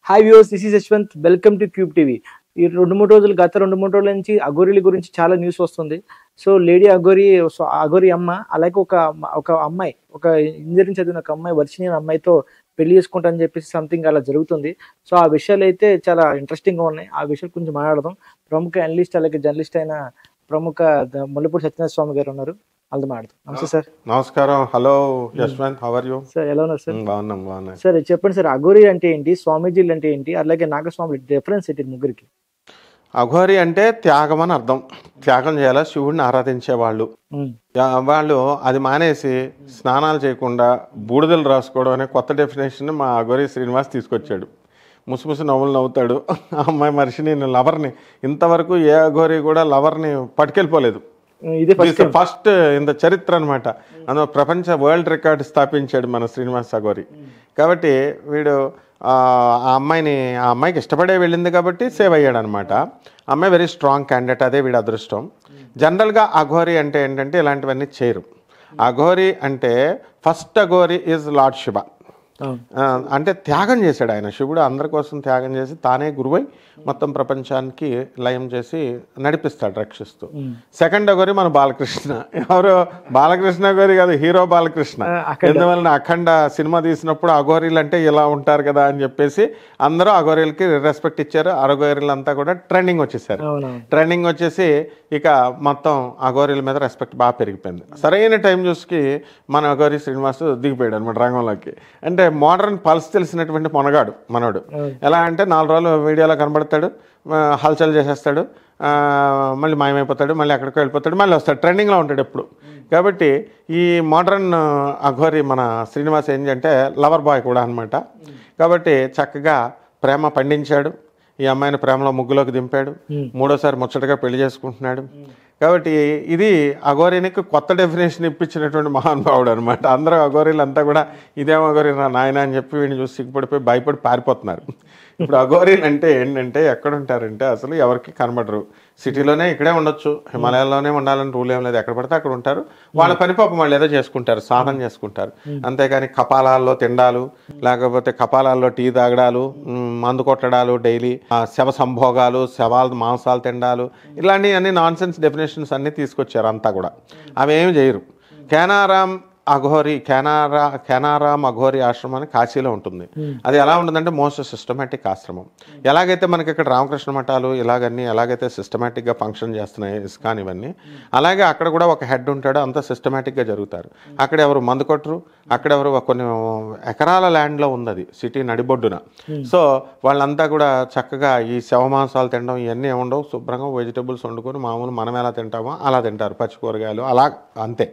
Hi viewers, this is Yashwant. Welcome to cube TV. ఈ గత 2-3 రోజుల నుంచి అఘోరీల గురించి చాలా న్యూస్ వస్తుంది. సో లేడీ అఘోరి, అఘోరి అమ్మ, అలాగే ఒక అమ్మాయి, ఒక ఇంజనీరింగ్ చదివిన ఒక అమ్మాయి, వర్షిణి అనే అమ్మాయితో పెళ్లి చేసుకుంటా అని చెప్పేసి సంథింగ్ అలా జరుగుతుంది. సో ఆ విషయాలు అయితే చాలా ఇంట్రెస్టింగ్ గా ఉన్నాయి. ఆ విషయాలు కొంచెం మాట్లాడదాం. ప్రముఖ అనలిస్ట్ అలాగే జర్నలిస్ట్ అయిన ప్రముఖ ముల్లపూడి సత్యనారాయణ స్వామి గారు ఉన్నారు. వాళ్ళతో మాట్లాడదాం. నమస్తే సార్. నమస్కారం. Hello Yashwant, how are you? Sir ఎలా ఉన్నారు సార్? బాగున్నాం. సార్ చెప్పండి సార్, అఘోరి అంటే ఏంటి, స్వామీజీలు అంటే ఏంటి, అలాగే నాగస్వామి డిఫరెన్స్ ఏంటి ముగ్గురికి? అఘోరి అంటే త్యాగం అని అర్థం. త్యాగం చేయాలా, శివుడిని ఆరాధించే వాళ్ళు. వాళ్ళు అది మానేసి స్నానాలు చేయకుండా బూడిదలు రాసుకోవడం అనే కొత్త డెఫినేషన్ మా అఘోరి శ్రీనివాస్ తీసుకొచ్చాడు. ముసుముసు నవ్వులు నవ్వుతాడు. ఆ అమ్మాయి మనిషిని, లవర్ని, ఇంతవరకు ఏ అఘోరి కూడా లవర్ని పట్టుకెళ్ళిపోలేదు. ఫస్ట్ ఇంత చరిత్ర అనమాట. అందులో ప్రపంచ వరల్డ్ రికార్డ్ స్థాపించాడు మన శ్రీనివాస్ అఘోరి. కాబట్టి వీడు ఆ అమ్మాయికి ఇష్టపడే వెళ్ళింది కాబట్టి సేవ్ అయ్యాడు అనమాట. అమ్మాయి వెరీ స్ట్రాంగ్ క్యాండిడేట్, అదే వీడి అదృష్టం. జనరల్గా అఘోరి అంటే ఏంటంటే ఇలాంటివన్నీ చేయరు. అఘోరి అంటే first Aghori is lord Shiva. అంటే త్యాగం చేశాడు ఆయన. శివుడు అందరి కోసం త్యాగం చేసి తానే గురువై మొత్తం ప్రపంచానికి లయం చేసి నడిపిస్తాడు, రక్షిస్తూ. సెకండ్ అఘోరి మన బాలకృష్ణ. ఎవరు? బాలకృష్ణ అఘోరి కాదు, హీరో బాలకృష్ణ. ఎందువలన అఖండ సినిమా తీసినప్పుడు అఘోరీలు అంటే ఇలా ఉంటారు కదా అని చెప్పేసి అందరూ అఘోరీలకి రెస్పెక్ట్ ఇచ్చారు. అఘోరీలంతా కూడా ట్రెండింగ్ వచ్చేసారు. ట్రెండింగ్ వచ్చేసి ఇక మొత్తం అఘోరీల మీద రెస్పెక్ట్ బాగా పెరిగిపోయింది. సరైన టైం చూసి మన అఘోరి శ్రీనివాస్ దిగిపోయాడు అనమాట రంగంలోకి. అంటే మోడర్న్ పల్స్ తెలిసినటువంటి మనోడు. ఎలా అంటే 4 రోజులు వీడియోలో కనబడతాడు, హల్చల్ చేసేస్తాడు, మళ్ళీ మాయమైపోతాడు, మళ్ళీ ఎక్కడికో వెళ్ళిపోతాడు, మళ్ళీ వస్తాడు, ట్రెండింగ్లో ఉంటాడు ఎప్పుడు. కాబట్టి ఈ మోడర్న్ అఘోరి మన శ్రీనివాస్ ఏంటంటే లవర్ బాయ్ కూడా అనమాట. కాబట్టి చక్కగా ప్రేమ పండించాడు. ఈ అమ్మాయిని ప్రేమలో ముగ్గులోకి దింపాడు. 3వసారి ముచ్చటగా పెళ్లి చేసుకుంటున్నాడు. కాబట్టి ఇది అఘోరీనికి కొత్త డెఫినేషన్ ఇప్పించినటువంటి మహానుభావుడు అనమాట. అందరూ అఘోరీలు అంతా కూడా ఇదేమో అఘోరి నా నాయన అని చెప్పి వీడిని చూసి సిగ్గుపడిపోయి భయపడి పారిపోతున్నారు. ఇప్పుడు అఘోరీలు అంటే ఏంటంటే ఎక్కడ ఉంటారంటే అసలు ఎవరికి కనబడరు. సిటీలోనే ఇక్కడే ఉండొచ్చు, హిమాలయాల్లోనే ఉండాలని రూల్ ఏం లేదు, ఎక్కడ పడితే అక్కడ ఉంటారు. వాళ్ళ పని పాపం వాళ్ళు ఏదో చేసుకుంటారు, సాధన చేసుకుంటారు. అంతేగాని కపాలాల్లో తిండాలు, లేకపోతే కపాలాల్లో టీ తాగడాలు, మందు కొట్టడాలు, డైలీ శవ సంభోగాలు, శవాలు మాంసాలు తిండాలు, ఇలాంటివి అన్ని నాన్ సెన్స్ డెఫినేషన్స్ అన్నీ తీసుకొచ్చారు అంతా కూడా. అవేమి చేయరు. కేనారాం అఘోరి ఆశ్రమం అని కాశీలో ఉంటుంది. అది ఎలా ఉంటుందంటే మోస్ట్ సిస్టమేటిక్ ఆశ్రమం. ఎలాగైతే మనకి ఇక్కడ రామకృష్ణ మఠాలు ఎలాగైతే సిస్టమేటిక్గా ఫంక్షన్ చేస్తున్నాయి ఇస్కాన్ ఇవన్నీ, అలాగే అక్కడ కూడా ఒక హెడ్ ఉంటాడు. అంతా సిస్టమేటిక్గా జరుగుతారు. అక్కడ ఎవరు మందు కొట్టరు. అక్కడెవరు కొన్ని ఎకరాల ల్యాండ్లో ఉంది అది, సిటీ నడిబొడ్డున. సో వాళ్ళంతా కూడా చక్కగా ఈ శవమాంసాలు తినడం ఇవన్నీ ఏముండవు. శుభ్రంగా వెజిటబుల్స్ వండుకొని మామూలు మనం ఎలా తింటామో అలా తింటారు, పచ్చి కూరగాయలు అలా, అంతే.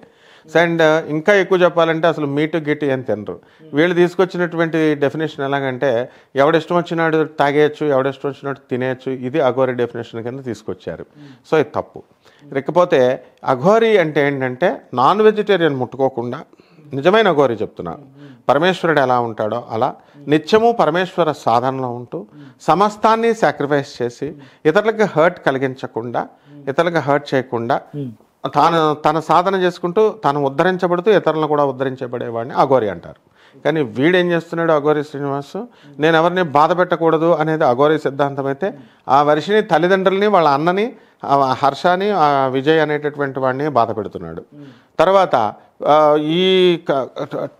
అండ్ ఇంకా ఎక్కువ చెప్పాలంటే అసలు మీటు గిట్టు ఏం తినరు. వీళ్ళు తీసుకొచ్చినటువంటి డెఫినేషన్ ఎలాగంటే ఎవడిష్టం వచ్చినాడు తాగేయచ్చు, ఎవడిష్టం వచ్చినట్టు తినేయచ్చు. ఇది అఘోరి డెఫినేషన్ కింద తీసుకొచ్చారు. సో ఇది తప్పు. లేకపోతే అఘోరి అంటే ఏంటంటే నాన్ వెజిటేరియన్ ముట్టుకోకుండా, నిజమైన అఘోరి చెప్తున్నా, పరమేశ్వరుడు ఎలా ఉంటాడో అలా నిత్యము పరమేశ్వర సాధనలో ఉంటూ సమస్తాన్ని సాక్రిఫైస్ చేసి ఇతరులకు హర్ట్ కలిగించకుండా, ఇతరులకు హర్ట్ చేయకుండా తన సాధన చేసుకుంటూ తాను ఉద్ధరించబడుతూ ఇతరులను కూడా ఉద్ధరించబడేవాడిని అఘోరి అంటారు. కానీ వీడేం చేస్తున్నాడు అఘోరి శ్రీనివాస్, నేను ఎవరిని బాధ పెట్టకూడదు అనేది అఘోరి సిద్ధాంతం అయితే, ఆ వర్షిని తల్లిదండ్రులని, వాళ్ళ అన్నని, హర్షాని, విజయ్ అనేటటువంటి వాడిని బాధ పెడుతున్నాడు. తర్వాత ఈ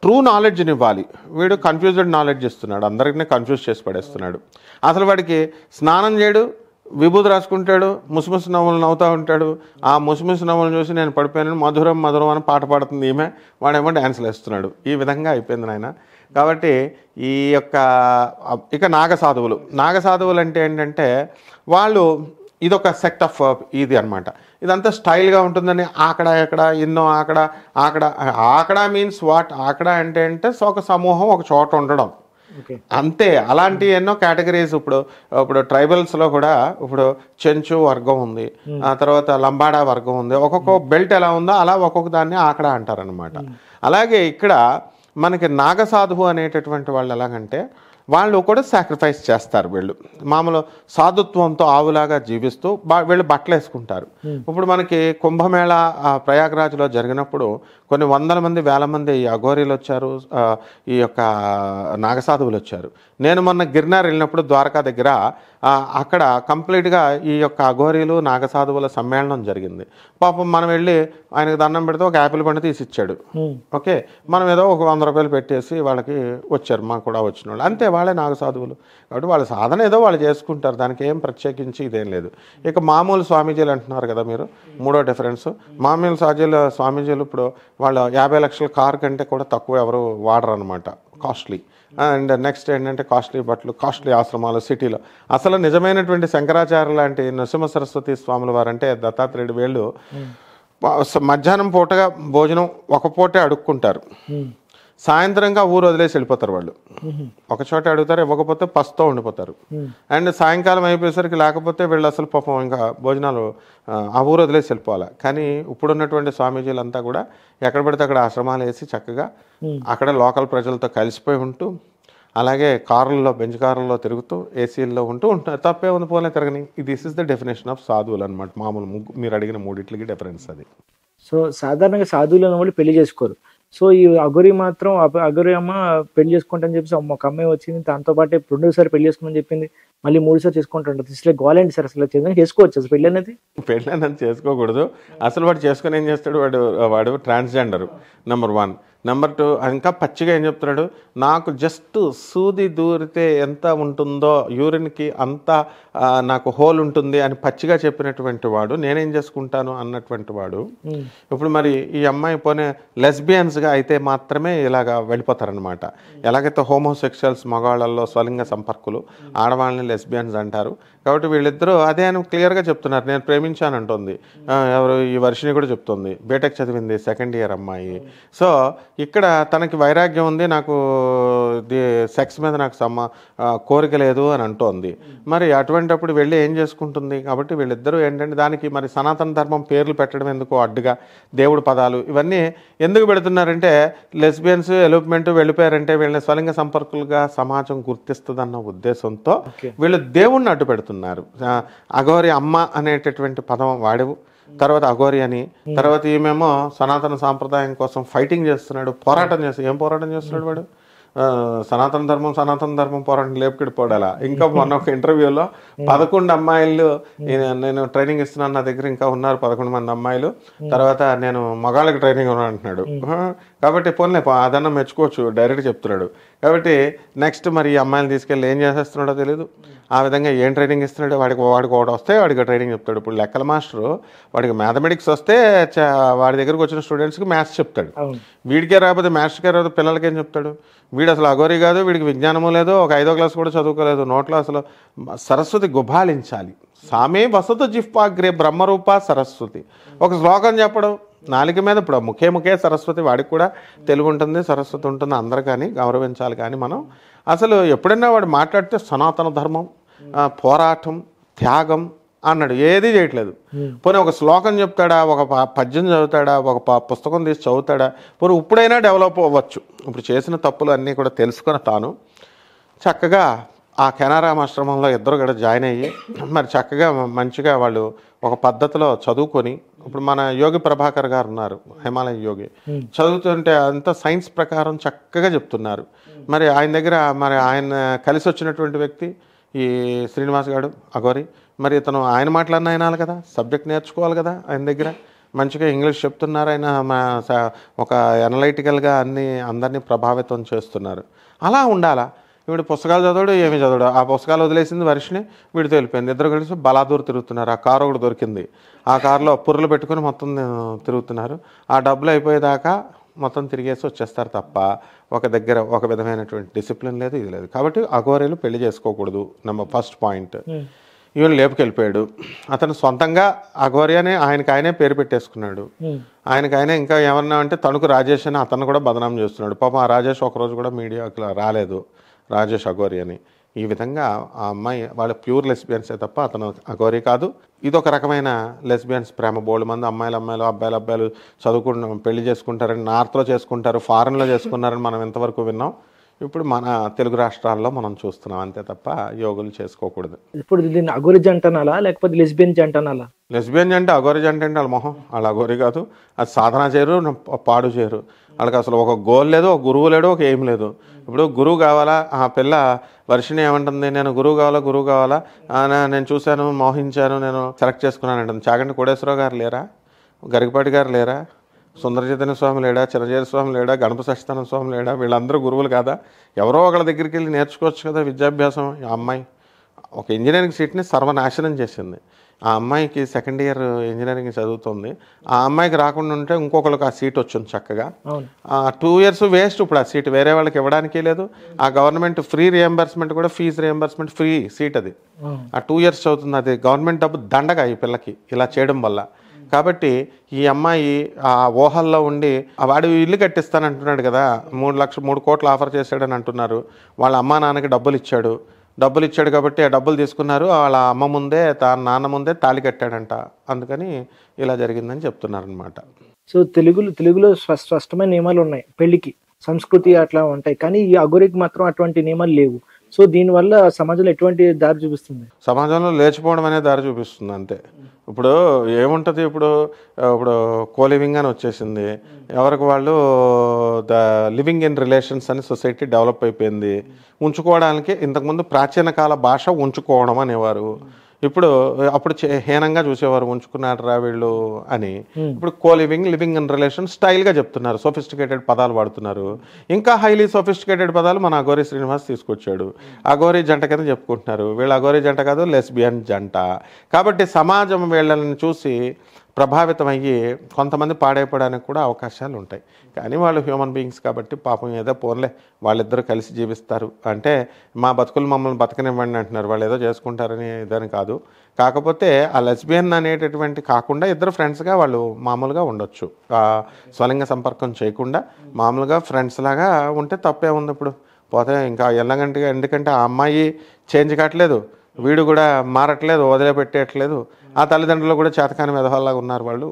ట్రూ నాలెడ్జ్ని ఇవ్వాలి, వీడు కన్ఫ్యూజ్డ్ నాలెడ్జ్ ఇస్తున్నాడు, అందరికీ కన్ఫ్యూజ్ చేసి పడేస్తున్నాడు. అసలు వాడికి స్నానం చేయడు, విభూతి రాసుకుంటాడు, ముసుముసు నవ్వులు నవ్వుతూ ఉంటాడు. ఆ ముసుముసు నవ్వులు చూసి నేను పడిపోయాను, మధురం మధురం అని పాట పాడుతుంది ఈమె, వాడేమో డ్యాన్సులు వేస్తున్నాడు. ఈ విధంగా అయిపోయింది నాయన. కాబట్టి ఈ యొక్క ఇక నాగసాధువులు అంటే ఏంటంటే వాళ్ళు ఇదొక సెక్ట్ ఆఫ్ ఇది అనమాట. ఇదంతా స్టైల్గా ఉంటుందని ఎక్కడ ఎన్నో ఆకడా మీన్స్ వాట్? ఆకడా అంటే ఒక సమూహం ఒక చోట ఉండడం, అంతే. అలాంటి ఎన్నో కేటగిరీస్ ఇప్పుడు ట్రైబల్స్లో కూడా ఇప్పుడు చెంచు వర్గం ఉంది, ఆ తర్వాత లంబాడా వర్గం ఉంది. ఒక్కొక్క బెల్ట్ ఎలా ఉందో అలా ఒక్కొక్క దాన్ని ఆకడ అంటారనమాట. అలాగే ఇక్కడ మనకి నాగసాధువు అనేటటువంటి వాళ్ళు ఎలాగంటే వాళ్ళు కూడా సాక్రిఫైస్ చేస్తారు. వీళ్ళు మామూలు సాధుత్వంతో ఆవులాగా జీవిస్తూ వీళ్ళు బట్టలు వేసుకుంటారు. ఇప్పుడు మనకి కుంభమేళ ప్రయాగ్రాజ్లో జరిగినప్పుడు కొన్ని వందల మంది వేల మంది ఈ అఘోరీలు వచ్చారు, ఈ యొక్క నాగసాధువులు వచ్చారు. నేను మొన్న గిర్నార్ వెళ్ళినప్పుడు ద్వారకా దగ్గర అక్కడ కంప్లీట్గా ఈ యొక్క అఘోరీలు నాగసాధువుల సమ్మేళనం జరిగింది. పాపం మనం వెళ్ళి ఆయనకు దండం పెడితే ఒక యాపిల్ పండు తీసి ఇచ్చాడు. ఓకే, మనం ఏదో ఒక 100 రూపాయలు పెట్టేసి వాళ్ళకి వచ్చారు, మాకు కూడా వచ్చిన వాళ్ళు అంతే, వాళ్ళే నాగసాధువులు. కాబట్టి వాళ్ళ సాధన ఏదో వాళ్ళు చేసుకుంటారు, దానికి ఏం ప్రత్యేకించి ఇదేం లేదు. ఇక మామూలు స్వామీజీలు అంటున్నారు కదా మీరు, మూడో డిఫరెన్స్. మామూలు స్వామీజీలు ఇప్పుడు వాళ్ళు 50 లక్షల కారు కంటే కూడా తక్కువ ఎవరు వాడరు అనమాట, కాస్ట్లీ. అండ్ నెక్స్ట్ ఏంటంటే కాస్ట్లీ బట్టలు, కాస్ట్లీ ఆశ్రమాలు సిటీలో. అసలు నిజమైనటువంటి శంకరాచార్య లాంటి నరసింహ సరస్వతి స్వాముల వారంటే దత్తాత్రేయుడు వీళ్ళు మధ్యాహ్నం పూటగా భోజనం ఒక పూటే అడుక్కుంటారు, సాయంత్రంగా ఊరు వదిలేసి వెళ్ళిపోతారు. వాళ్ళు ఒక చోట అడుగుతారు, ఇవ్వకపోతే పసుతో ఉండిపోతారు. అండ్ సాయంకాలం అయిపోయేసరికి లేకపోతే వీళ్ళు అసలు పాపం ఇంకా భోజనాలు ఆ ఊరు వదిలేసి వెళ్ళిపోవాలి. కానీ ఇప్పుడున్నటువంటి స్వామీజీలంతా కూడా ఎక్కడ పడితే అక్కడ ఆశ్రమాలు వేసి చక్కగా అక్కడ లోకల్ ప్రజలతో కలిసిపోయి ఉంటూ, అలాగే కారుల్లో బెంచ్ కారుల్లో తిరుగుతూ ఏసీల్లో ఉంటున్నారు. తప్పే ఉంది, పోలే తిరగని. This is the definition of సాధువులు అనమాట. మామూలు మీరు అడిగిన మూడిట్లకి డిఫరెన్స్ అది. సో సాధారణంగా సాధువులు అన్న వాళ్ళు పెళ్లి చేసుకోరు. సో ఈ అఘోరి మాత్రం అఘోరి అమ్మ పెళ్లి చేసుకుంటాని చెప్పేసి ఒక అమ్మాయి వచ్చింది, దాంతో పాటు 2సారి పెళ్లి చేసుకుని చెప్పింది, మళ్ళీ 3సారి చేసుకుంటాడు. అసలు గోలేంటి సార్, అసలు చేసుకోవచ్చు అసలు పెళ్లి అనేది? పెళ్ళి అనేది చేసుకోకూడదు అసలు. వాడు చేసుకుని ఏం చేస్తాడు, వాడు ట్రాన్స్జెండర్ నెంబర్ 1. నెంబర్ 2 ఇంకా పచ్చిగా ఏం చెప్తున్నాడు, నాకు జస్ట్ సూది దూరితే ఎంత ఉంటుందో యూరిన్కి అంత నాకు హోల్ ఉంటుంది అని పచ్చిగా చెప్పినటువంటి వాడు నేనేం చేసుకుంటాను అన్నటువంటి వాడు. ఇప్పుడు మరి ఈ అమ్మాయి పోనే లెస్బియన్స్గా అయితే మాత్రమే ఇలాగా వెళ్ళిపోతారనమాట. ఎలాగైతే హోమోసెక్షువల్స్ మగవాళ్ళల్లో స్వలింగ సంపర్కులు, ఆడవాళ్ళని లెస్బియన్స్ అంటారు. కాబట్టి వీళ్ళిద్దరూ అదే అని క్లియర్గా చెప్తున్నారు. నేను ప్రేమించానంటుంది ఎవరు, ఈ వర్షిని కూడా చెప్తుంది, బీటెక్ చదివింది, 2nd ఇయర్ అమ్మాయి. సో ఇక్కడ తనకి వైరాగ్యం ఉంది, నాకు సెక్స్ మీద నాకు కోరిక లేదు అని అంటోంది. మరి అటువంటిప్పుడు వెళ్ళి ఏం చేసుకుంటుంది? కాబట్టి వీళ్ళిద్దరూ ఏంటంటే దానికి మరి సనాతన ధర్మం పేర్లు పెట్టడం ఎందుకు అడ్డుగా, దేవుడు పదాలు ఇవన్నీ ఎందుకు పెడుతున్నారంటే లెస్బియన్స్ ఎలోప్మెంట్ వెళ్ళిపోయారంటే వీళ్ళని స్వలింగ సంపర్కులుగా సమాజం గుర్తిస్తుందన్న ఉద్దేశంతో వీళ్ళు దేవుణ్ణి అడ్డు పెడుతున్నారు. అఘోరి అమ్మ అనేటటువంటి పదం వాడేవు, తర్వాత అఘోరి అని, తర్వాత ఈమెమో సనాతన సాంప్రదాయం కోసం ఫైటింగ్ చేస్తున్నాడు, పోరాటం చేస్తున్నాడు. ఏం పోరాటం చేస్తున్నాడు వాడు? సనాతన ధర్మం పోరాటం లేపుకెడిపోడాలా. ఇంకా మొన్న ఒక ఇంటర్వ్యూలో 11 అమ్మాయిలు నేను ట్రైనింగ్ ఇస్తున్నాను, నా దగ్గర ఇంకా ఉన్నారు 11 మంది అమ్మాయిలు, తర్వాత నేను మగాళ్ళకి ట్రైనింగ్ ఉన్నాను అంటున్నాడు. కాబట్టి పోన్లే అదన్నా మెచ్చుకోవచ్చు, డైరెక్ట్ చెప్తున్నాడు. కాబట్టి నెక్స్ట్ మరి ఈ అమ్మాయిలు తీసుకెళ్ళి ఏం చేసేస్తున్నాడో తెలియదు. ఆ విధంగా ఏం ట్రైనింగ్ ఇస్తున్నాడు, వాడికి ఒకటి వస్తే వాడికి ట్రైనింగ్ చెప్తాడు. ఇప్పుడు లెక్కల మాస్టరు వాడికి మ్యాథమెటిక్స్ వస్తే వాడి దగ్గరకు వచ్చిన స్టూడెంట్స్కి మ్యాథ్స్ చెప్తాడు. వీడికే రాకపోతే మ్యాథ్స్కే రాదు, పిల్లలకి ఏం చెప్తాడు? వీడు అసలు అఘోరి కాదు, వీడికి విజ్ఞానము లేదు, ఒక 5వ క్లాస్ కూడా చదువుకోలేదు. నోట్లో అసలు సరస్వతి గుబాళించాలి. సామే వసతు జిహ్వాగ్రే బ్రహ్మరూప సరస్వతి. ఒక శ్లోకం చెప్పడం నాలుక మీద. ఇప్పుడు ముఖే సరస్వతి, వాడికి కూడా తెలుగు ఉంటుంది, సరస్వతి ఉంటుంది, అందరు కానీ గౌరవించాలి. కానీ మనం అసలు ఎప్పుడైనా వాడు మాట్లాడితే సనాతన ధర్మం, పోరాటం, త్యాగం అన్నాడు, ఏదీ చేయట్లేదు. పోనీ ఒక శ్లోకం చెప్తాడా, ఒక పద్యం చదువుతాడా, ఒక పుస్తకం తీసి చదువుతాడా? పోనీ ఇప్పుడైనా డెవలప్ అవ్వచ్చు. ఇప్పుడు చేసిన తప్పులు అన్నీ కూడా తెలుసుకొని తాను చక్కగా ఆ కెనారామ ఆశ్రమంలో ఇద్దరు కూడా జాయిన్ అయ్యి మరి చక్కగా మంచిగా వాళ్ళు ఒక పద్ధతిలో చదువుకొని, ఇప్పుడు మన యోగి ప్రభాకర్ గారు ఉన్నారు, హిమాలయ యోగి, చదువుతుంటే అంతా సైన్స్ ప్రకారం చక్కగా చెప్తున్నారు. మరి ఆయన దగ్గర మరి ఆయన కలిసి వచ్చినటువంటి వ్యక్తి ఈ శ్రీనివాస్ గారు అఘోరి, మరి ఇతను ఆయన మాట్లాడిన అయినాలి కదా, సబ్జెక్ట్ నేర్చుకోవాలి కదా. ఆయన దగ్గర మంచిగా ఇంగ్లీష్ చెప్తున్నారు, ఆయన ఒక అనలైటికల్గా అందరినీ ప్రభావితం చేస్తున్నారు. అలా ఉండాలా? వీడు పుస్తకాలు చదవడు, ఏమి చదవడు. ఆ పుస్తకాలు వదిలేసింది వర్షిని, వీడితో వెళ్ళిపోయింది. ఇద్దరు కలిసి బలాదూరు తిరుగుతున్నారు. ఆ కారు ఒకటి దొరికింది, ఆ కారులో పుర్రలు పెట్టుకుని మొత్తం తిరుగుతున్నారు. ఆ డబ్బులు అయిపోయేదాకా మొత్తం తిరిగేసి వచ్చేస్తారు తప్ప ఒక దగ్గర ఒక విధమైనటువంటి డిసిప్లిన్ లేదు, ఇది లేదు. కాబట్టి అఘోరీలు పెళ్లి చేసుకోకూడదు. First point. ఈవెన్ లేపుకెళ్ళిపోయాడు. అతను సొంతంగా అఘోరి అని ఆయనకు పేరు పెట్టేసుకున్నాడు. ఆయనకైనా ఇంకా ఏమన్నా అంటే తణుకు రాజేష్ అని అతను కూడా బదనాం చేస్తున్నాడు. పాపం ఆ రాజేష్ ఒకరోజు కూడా మీడియాకి రాలేదు, రాజేష్ అఘోరి అని. ఈ విధంగా ఆ అమ్మాయి వాళ్ళ ప్యూర్ లెస్బియన్సే తప్ప అతను అఘోరి కాదు. ఇదొక రకమైన లెస్బియన్స్ ప్రేమ. బోల్డ్ మంది అమ్మాయిలు అబ్బాయిలు చదువుకుంటారు, పెళ్లి చేసుకుంటారని నార్త్లో చేసుకుంటారు, ఫారెన్లో చేసుకున్నారని మనం ఎంతవరకు విన్నాం. ఇప్పుడు మన తెలుగు రాష్ట్రాల్లో మనం చూస్తున్నాం అంతే తప్ప యోగులు చేసుకోకూడదు. ఇప్పుడు దీన్ని అఘోరి జంట అనాలా లేకపోతే లెస్బియన్ జంట అనాలా? లెస్బియన్ అంటే అఘోరి జంట అంటే వాళ్ళ మొహం, వాళ్ళ అఘోరి కాదు. అది సాధన చేయరు, పాడు చేయరు. వాళ్ళకి అసలు ఒక గోల్ లేదు, ఒక గురువు లేడు, ఒక ఏం లేదు. ఇప్పుడు గురువు కావాలా, ఆ పిల్ల వర్షిని ఏమంటుంది, నేను గురువు కావాలా, నేను చూశాను, మోహించాను, నేను సెలెక్ట్ చేసుకున్నాను అంటుంది. చాగంటి కోటేశ్వరరావు గారు లేరా, గరికపాటి గారు లేరా, సుందర చైతన్య స్వామి లేడా, చిరంజీవి స్వామి లేడా, గణప సత్యనారాయణ స్వామి లేడా? వీళ్ళందరూ గురువులు కాదా? ఎవరో ఒకళ్ళ దగ్గరికి వెళ్ళి నేర్చుకోవచ్చు కదా విద్యాభ్యాసం. ఆ అమ్మాయి ఒక ఇంజనీరింగ్ సీట్ని సర్వనాశనం చేసింది. ఆ అమ్మాయికి సెకండ్ ఇయర్ ఇంజనీరింగ్ చదువుతుంది. ఆ అమ్మాయికి రాకుండా ఉంటే ఇంకొకరికి ఆ సీట్ వచ్చింది చక్కగా. 2 years వేస్ట్. ఇప్పుడు ఆ సీట్ వేరే వాళ్ళకి ఇవ్వడానికి లేదు. ఆ గవర్నమెంట్ ఫ్రీ రియంబర్స్మెంట్ కూడా, ఫీజు రియంబర్స్మెంట్ ఫ్రీ సీట్ అది. ఆ 2 years చదువుతుంది. అది గవర్నమెంట్ డబ్బు దండగా ఈ పిల్లకి ఇలా చేయడం వల్ల. కాబట్టి ఈ అమ్మాయి ఆ ఊహల్లో ఉండి, వాడు ఇల్లు కట్టిస్తానంటున్నాడు కదా, 3 కోట్లు ఆఫర్ చేశాడని అంటున్నారు. వాళ్ళ అమ్మా నాన్నకి డబ్బులు ఇచ్చాడు కాబట్టి ఆ డబ్బులు తీసుకున్నారు. వాళ్ళ అమ్మ ముందే, నాన్న ముందే తాళి కట్టాడంట. అందుకని ఇలా జరిగిందని చెప్తున్నారనమాట. సో తెలుగులో స్పష్టమైన నియమాలు ఉన్నాయి పెళ్లికి, సంస్కృతి అట్లా ఉంటాయి. కానీ ఈ అఘోరికి మాత్రం అటువంటి నియమాలు లేవు. సో దీనివల్ల సమాజంలో ఎటువంటి దారి చూపిస్తుంది? సమాజంలో లేచిపోవడం అనే దారి చూపిస్తుంది అంతే. ఇప్పుడు ఏముంటుంది, ఇప్పుడు కోలివింగ్ అని వచ్చేసింది. ఎవరికి వాళ్ళు లివింగ్ ఇన్ రిలేషన్స్ అని సొసైటీ డెవలప్ అయిపోయింది. ఉంచుకోవడానికి ఇంతకుముందు ప్రాచీన కాల భాష ఉంచుకోవడం అనేవారు. అప్పుడు హీనంగా చూసేవారు, ఉంచుకున్నారా వీళ్ళు అని. ఇప్పుడు లివింగ్ ఇన్ రిలేషన్ స్టైల్గా చెప్తున్నారు, సోఫిస్టికేటెడ్ పదాలు వాడుతున్నారు. ఇంకా హైలీ సోఫిస్టికేటెడ్ పదాలు మన అఘోరి శ్రీనివాస్ తీసుకొచ్చాడు. అఘోరి జంట కింద చెప్పుకుంటున్నారు. వీళ్ళు అఘోరి జంట కాదు, లెస్బియన్ జంట. కాబట్టి సమాజం వీళ్ళని చూసి ప్రభావితం అయ్యి కొంతమంది పాడైపోవడానికి కూడా అవకాశాలు ఉంటాయి. కానీ వాళ్ళు హ్యూమన్ బీయింగ్స్ కాబట్టి పాపం ఏదో పోన్లే వాళ్ళిద్దరూ కలిసి జీవిస్తారు అంటే, మా బతుకులు మమ్మల్ని బతకనివ్వండి అంటున్నారు. వాళ్ళు ఏదో చేసుకుంటారని ఇదని కాదు. కాకపోతే ఆ లెస్బియన్ అనేటటువంటి కాకుండా ఇద్దరు ఫ్రెండ్స్గా వాళ్ళు మామూలుగా ఉండొచ్చు. స్వలింగ సంపర్కం చేయకుండా మామూలుగా ఫ్రెండ్స్ లాగా ఉంటే తప్పే ఉంది. ఇప్పుడు పోతే ఇంకా ఎందుకంటే ఆ అమ్మాయి చేంజ్ కావట్లేదు, వీడు కూడా మారట్లేదు, వదిలిపెట్టేయట్లేదు. ఆ తల్లిదండ్రులు కూడా చేతకాని విధవాళ్ళగా ఉన్నారు వాళ్ళు.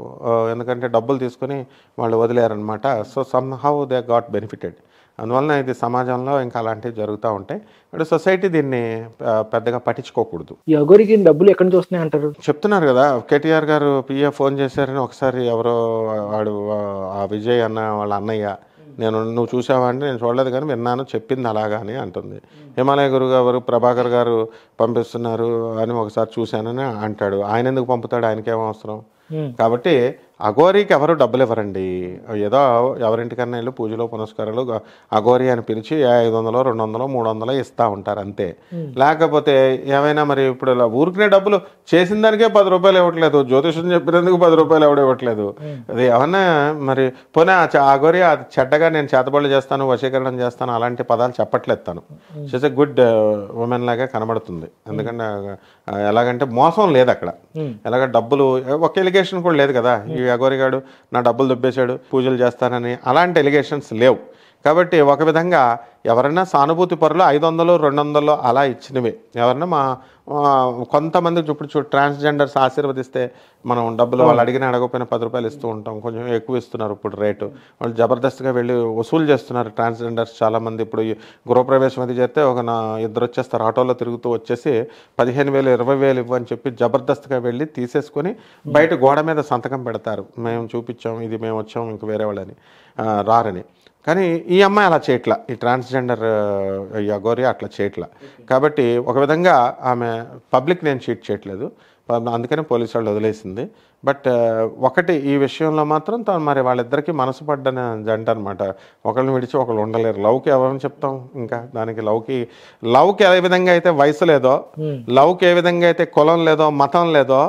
ఎందుకంటే డబ్బులు తీసుకొని వాళ్ళు వదిలేరనమాట. So somehow they got benefited. అందువలన ఇది సమాజంలో ఇంకా అలాంటివి జరుగుతూ ఉంటాయి. ఇప్పుడు సొసైటీ దీన్ని పెద్దగా పట్టించుకోకూడదు. ఈ అఘోరికి డబ్బులు ఎక్కడి నుంచి వస్తున్నాయి అంటారు? చెప్తున్నారు కదా, కేటీఆర్ గారు పిఏ ఫోన్ చేశారని ఒకసారి ఎవరో వాడు ఆ విజయ్ అన్న వాళ్ళ అన్నయ్య, నువ్వు చూసావా అంటే నేను చూడలేదు కానీ విన్నాను, చెప్పింది అలాగా అని అంటుంది. హిమాలయ గురువు గారు ప్రభాకర్ గారు పంపిస్తున్నారు అని ఒకసారి చూశానని అంటాడు. ఆయన ఎందుకు పంపుతాడు, ఆయనకేం అవసరం? కాబట్టి అఘోరికి ఎవరు డబ్బులు ఇవ్వరండి. ఏదో ఎవరింటికన్నా వెళ్ళి పూజలో పునస్కారాలు అఘోరి అని పిలిచి 500, 200, 300 ఇస్తూ ఉంటారు అంతే. లేకపోతే ఏమైనా మరి ఇప్పుడు ఊరికినే డబ్బులు చేసిన దానికే 10 రూపాయలు ఇవ్వట్లేదు, జ్యోతిషం చెప్పినందుకు 10 రూపాయలు ఎవడు ఇవ్వట్లేదు. అది ఏమన్నా మరి పోనీ అఘోరి చెడ్డగా నేను చేతబడులు చేస్తాను, వశీకరణం చేస్తాను అలాంటి పదాలు చెప్పట్లేదు. తను షీస్ ఎ గుడ్ ఉమెన్ లాగా కనబడుతుంది. ఎందుకంటే ఎలాగంటే మోసం లేదు అక్కడ. ఎలాగ డబ్బులు ఒక ఎలిగేషన్ కూడా లేదు కదా, ఈ అఘోరిగాడు నా డబ్బులు దుబ్బేశాడు పూజలు చేస్తానని, అలాంటి ఎలిగేషన్స్ లేవు. కాబట్టి ఒక విధంగా ఎవరైనా సానుభూతి పరులు 500, 200 అలా ఇచ్చినవే. ఎవరైనా కొంతమంది ఇప్పుడు ట్రాన్స్జెండర్స్ ఆశీర్వదిస్తే మనం డబ్బులు వాళ్ళు అడగకపోయినా 10 రూపాయలు ఇస్తూ ఉంటాం. కొంచెం ఎక్కువ ఇస్తున్నారు ఇప్పుడు రేటు. వాళ్ళు జబర్దస్త్గా వెళ్ళి వసూలు చేస్తున్నారు ట్రాన్స్జెండర్స్ చాలామంది. ఇప్పుడు గృహప్రవేశం అది చేస్తే ఇద్దరు వచ్చేస్తారు ఆటోలో తిరుగుతూ వచ్చేసి 15,000, 20,000 ఇవ్వని చెప్పి జబర్దస్త్గా వెళ్ళి తీసేసుకొని బయట గోడ మీద సంతకం పెడతారు, మేము చూపించాం, ఇది మేము వచ్చాం, ఇంక వేరే వాళ్ళని రారని. కానీ ఈ అమ్మాయి అలా చేయట్లా, ఈ ట్రాన్స్జెండర్ ఈ అఘోరి అట్లా చేయట్లా. కాబట్టి ఒక విధంగా ఆమె పబ్లిక్ నేను చీట్ చేయట్లేదు, అందుకని పోలీసు వాళ్ళు వదిలేసింది. బట్ ఒకటి ఈ విషయంలో మాత్రం తను మరి వాళ్ళిద్దరికీ మనసు పడ్డన జంట అనమాట. ఒకళ్ళని విడిచి ఒకళ్ళు ఉండలేరు. లవ్కి ఎవరని చెప్తాం, ఇంకా దానికి లవ్కి ఏ విధంగా అయితే వయసు లేదో, లవ్కి ఏ విధంగా అయితే కులం లేదో, మతం లేదో,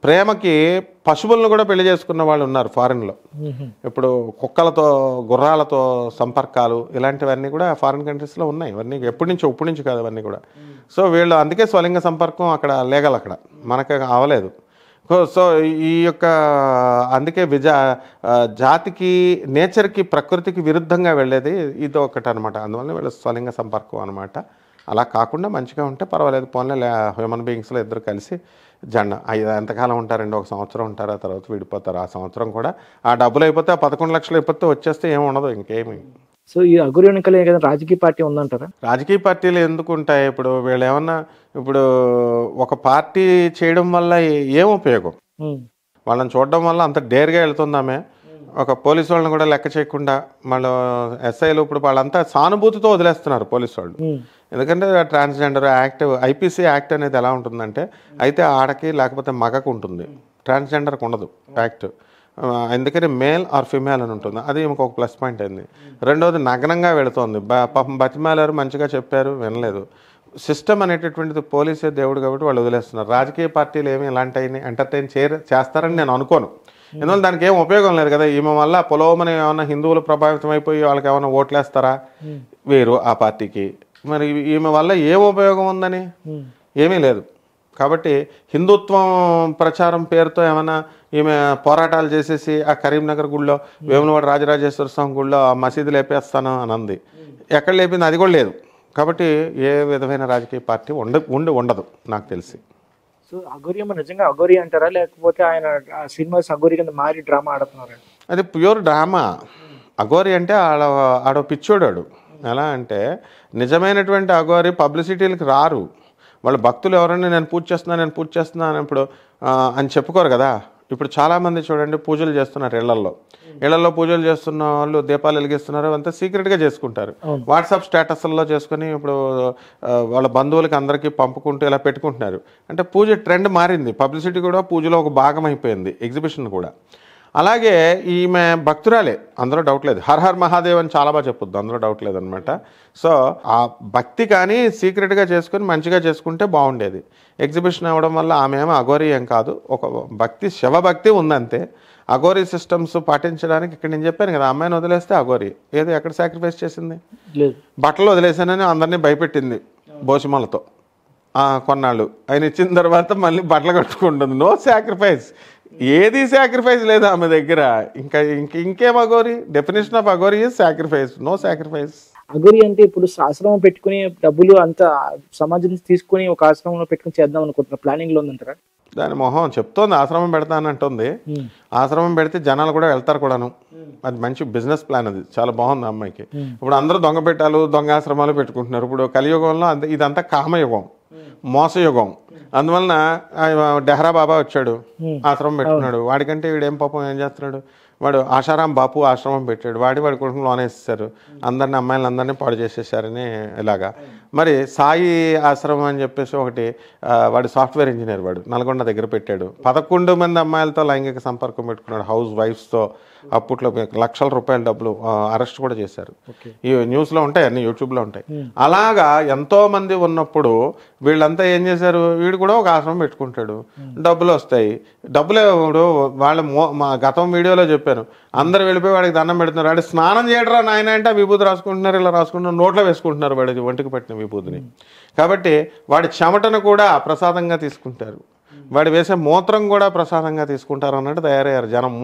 ప్రేమకి పశువులను కూడా పెళ్లి చేసుకున్న వాళ్ళు ఉన్నారు ఫారిన్లో. ఇప్పుడు కుక్కలతో, గుర్రాలతో సంపర్కాలు ఇలాంటివన్నీ కూడా ఫారిన్ కంట్రీస్లో ఉన్నాయి. ఇవన్నీ ఇప్పుడు నుంచి కాదు అవన్నీ కూడా. సో వీళ్ళు అందుకే స్వలింగ సంపర్కం అక్కడ లీగల్, అక్కడ మనకు అవ్వలేదు. సో ఈ యొక్క అందుకే జాతికి, నేచర్కి, ప్రకృతికి విరుద్ధంగా వెళ్ళేది ఇది ఒకటి అనమాట. అందువల్ల వీళ్ళ స్వలింగ సంపర్కం అనమాట. అలా కాకుండా మంచిగా ఉంటే పర్వాలేదు, పోన్లే హ్యూమన్ బీయింగ్స్లో ఇద్దరు కలిసి ఎంతకాలం ఉంటారండి, 1 సంవత్సరం ఉంటారు, ఆ తర్వాత విడిపోతారు. ఆ సంవత్సరం కూడా ఆ డబ్బులు అయిపోతే, ఆ 11 లక్షలు అయిపోతే వచ్చేస్తే ఏమి ఉండదు ఇంకేమి. సో ఈ అఘోరి వెనకాల ఏదైనా రాజకీయ పార్టీ ఉందంటారా? రాజకీయ పార్టీలు ఎందుకు ఉంటాయి? ఇప్పుడు వీళ్ళు ఏమన్నా ఇప్పుడు ఒక పార్టీ చేయడం వల్ల ఏం ఉపయోగం? వాళ్ళని చూడడం వల్ల అంత డేర్గా వెళ్తుందామే. ఒక పోలీసు వాళ్ళని కూడా లెక్క చేయకుండా వాళ్ళు ఎస్ఐలు ఇప్పుడు వాళ్ళంతా సానుభూతితో వదిలేస్తున్నారు పోలీసు వాళ్ళు. ఎందుకంటే ట్రాన్స్జెండర్ యాక్ట్, ఐపీసీ యాక్ట్ అనేది ఎలా ఉంటుందంటే అయితే ఆడకి లేకపోతే మగకు ఉంటుంది, ట్రాన్స్జెండర్కి ఉండదు యాక్ట్. అందుకని మేల్ ఆర్ ఫిమేల్ అని ఉంటుంది. అది ఇంకొక ప్లస్ పాయింట్ అయింది. రెండవది నగ్నంగా వెళుతోంది. పాపం బతిమాలారు, మంచిగా చెప్పారు, వినలేదు. సిస్టమ్ అనేటటువంటిది పోలీసే దేవుడు కాబట్టి వాళ్ళు వదిలేస్తున్నారు. రాజకీయ పార్టీలు ఏమి ఇలాంటివి ఎంటర్టైన్ చేస్తారని నేను అనుకోను. ఎందువల్ల దానికి ఏం ఉపయోగం లేదు కదా. ఈమె వల్ల పొలవమని ఏమన్నా హిందువులు ప్రభావితం అయిపోయి వాళ్ళకి ఏమైనా ఓట్లేస్తారా? వేరు ఆ పార్టీకి. మరి ఈమె వల్ల ఏం ఉపయోగం ఉందని ఏమీ లేదు. కాబట్టి హిందుత్వం ప్రచారం పేరుతో ఏమైనా ఈమె పోరాటాలు చేసేసి ఆ కరీంనగర్ గుళ్ళో, వేములవాడ రాజరాజేశ్వర స్వామి గుళ్ళో ఆ మసీదు లేపేస్తాను అని అంది. ఎక్కడ లేపింది? అది కూడా లేదు. కాబట్టి ఏ విధమైన రాజకీయ పార్టీ ఉండదు నాకు తెలిసి. సో అఘోరి అమ్మ నిజంగా అఘోరి అంటారా, లేకపోతే ఆయన సినిమా అఘోరి కింద మారి డ్రామా ఆడుతున్నారా? అది ప్యూర్ డ్రామా. అఘోరి అంటే ఆడ పిచ్చోడాడు. ఎలా అంటే నిజమైనటువంటి అఘోరి పబ్లిసిటీలకు రారు. వాళ్ళ భక్తులు ఎవరైనా నేను పూజ చేస్తున్నాను ఇప్పుడు అని చెప్పుకోరు కదా. ఇప్పుడు చాలామంది చూడండి పూజలు చేస్తున్నారు ఇళ్లలో పూజలు చేస్తున్న వాళ్ళు దీపాలు వెలిగిస్తున్నారు, అంతా సీక్రెట్గా చేసుకుంటారు. వాట్సాప్ స్టేటస్లలో చేసుకుని ఇప్పుడు వాళ్ళ బంధువులకి అందరికీ పంపుకుంటూ ఇలా పెట్టుకుంటున్నారు. అంటే పూజ ట్రెండ్ మారింది, పబ్లిసిటీ కూడా పూజలో ఒక భాగం అయిపోయింది, ఎగ్జిబిషన్ కూడా. అలాగే ఈమె భక్తురాలే, అందులో డౌట్ లేదు. హర్ హర్ మహాదేవ్ అని చాలా బాగా చెప్పొద్దు, అందులో డౌట్ లేదనమాట. సో ఆ భక్తి కానీ సీక్రెట్గా చేసుకుని మంచిగా చేసుకుంటే బాగుండేది. ఎగ్జిబిషన్ అవ్వడం వల్ల ఆమె ఏమో అఘోరి ఏం కాదు, ఒక భక్తి, శివభక్తి ఉందంతే. అఘోరి సిస్టమ్స్ పాటించడానికి ఇక్కడ నేను చెప్పాను కదా, అమ్మాయిని వదిలేస్తే అఘోరి. ఏదో ఎక్కడ సాక్రిఫైస్ చేసింది? బట్టలు వదిలేసానని అందరినీ భయపెట్టింది భోషిమలతో కొన్నాళ్ళు. ఆయన ఇచ్చిన తర్వాత మళ్ళీ బట్టలు కట్టుకుంటుంది. నో సాక్రిఫైస్, ఏది సాక్రిఫైస్ లేదు ఆమె దగ్గర. ఇంకేం Aghori? Definition of Aghori is sacrifice, no sacrifice. Aghori అంటే ఇప్పుడు ఆశ్రమం పెట్టుకుని డబ్బులు అంతా సమాజం నుంచి తీసుకుని ఒక ఆశ్రమంలో పెట్టుకుని చేద్దాం అనుకుంటున్నా, ప్లానింగ్ లో ఉందంటారా? దాని మొహం చెప్తోంది ఆశ్రమం పెడతానంటుంది. ఆశ్రమం పెడితే జనాలు కూడా వెళ్తారు కూడాను. అది మంచి బిజినెస్ ప్లాన్, అది చాలా బాగుంది అమ్మాయికి. ఇప్పుడు అందరూ దొంగ పెట్టాలు, దొంగ ఆశ్రమాలు పెట్టుకుంటున్నారు. ఇప్పుడు కలియుగంలో ఇదంతా కామయుగం, మోసయుగం. అందువలన డెహ్రా బాబా వచ్చాడు, ఆశ్రమం పెట్టుకున్నాడు. వాడికంటే వీడేం పాపం ఏం చేస్తున్నాడు? వాడు ఆశారాం బాపు ఆశ్రమం పెట్టాడు, వాడి కొడుకుని లోనేసేసారు, అందరిని అమ్మాయిలను అందరినీ పాడు చేసేసారని ఇలాగా. మరి సాయి ఆశ్రమం అని చెప్పేసి ఒకటి, వాడు సాఫ్ట్వేర్ ఇంజనీర్, వాడు నల్గొండ దగ్గర పెట్టాడు. 11 మంది అమ్మాయిలతో లైంగిక సంపర్కం పెట్టుకున్నాడు, హౌస్ వైఫ్స్తో. అప్పట్లో లక్షల రూపాయల డబ్బులు అరెస్ట్ కూడా చేశారు. ఈ న్యూస్లో ఉంటాయి, అన్ని యూట్యూబ్లో ఉంటాయి. అలాగా ఎంతో మంది ఉన్నప్పుడు వీళ్ళంతా ఏం చేశారు? వీడు కూడా ఒక ఆశ్రమం పెట్టుకుంటాడు, డబ్బులు వస్తాయి. డబ్బులు వాళ్ళ మా గతం వీడియోలో చెప్పాను, అందరు వెళ్ళిపోయి వాడికి దండం పెడుతున్నారు. వాడు స్నానం చేయడరా నాయన అంటే విభూతి రాసుకుంటున్నారు, ఇలా రాసుకుంటున్నారు, నోట్లో వేసుకుంటున్నారు వాడి ఒంటికి పెట్టిన విభూతిని. కాబట్టి వాడి చెమటను కూడా ప్రసాదంగా తీసుకుంటారు, వాడు వేసే మూత్రం కూడా ప్రసాదంగా తీసుకుంటారు అన్నట్టు తయారయ్యారు జనం.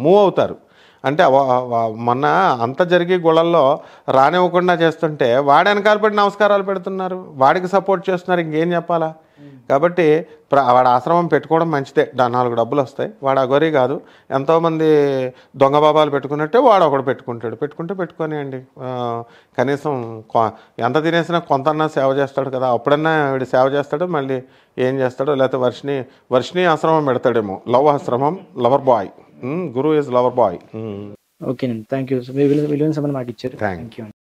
మూవ్ అవుతారు. అంటే మొన్న అంత జరిగి గుళ్ళల్లో రానివ్వకుండా చేస్తుంటే వాడు వెనకాల పడి నమస్కారాలు పెడుతున్నారు, వాడికి సపోర్ట్ చేస్తున్నారు. ఇంకేం చెప్పాలా? కాబట్టి వాడు ఆశ్రమం పెట్టుకోవడం మంచిదే, 4 డబ్బులు వస్తాయి. వాడు అఘోరి కాదు. ఎంతోమంది దొంగ బాబాలు పెట్టుకున్నట్టే వాడు ఒకడు పెట్టుకొని అండి. కనీసం ఎంత తినేసినా కొంతన్నా సేవ చేస్తాడు కదా, అప్పుడన్నా వీడు సేవ చేస్తాడు. మళ్ళీ ఏం చేస్తాడో, లేకపోతే వర్షిణి ఆశ్రమం పెడతాడేమో, లవ్ ఆశ్రమం, lover boy. Guru is lover boy. ఓకేనండి, థ్యాంక్ యూ. విలువైన సమయం మాకు ఇచ్చారు. Thank you.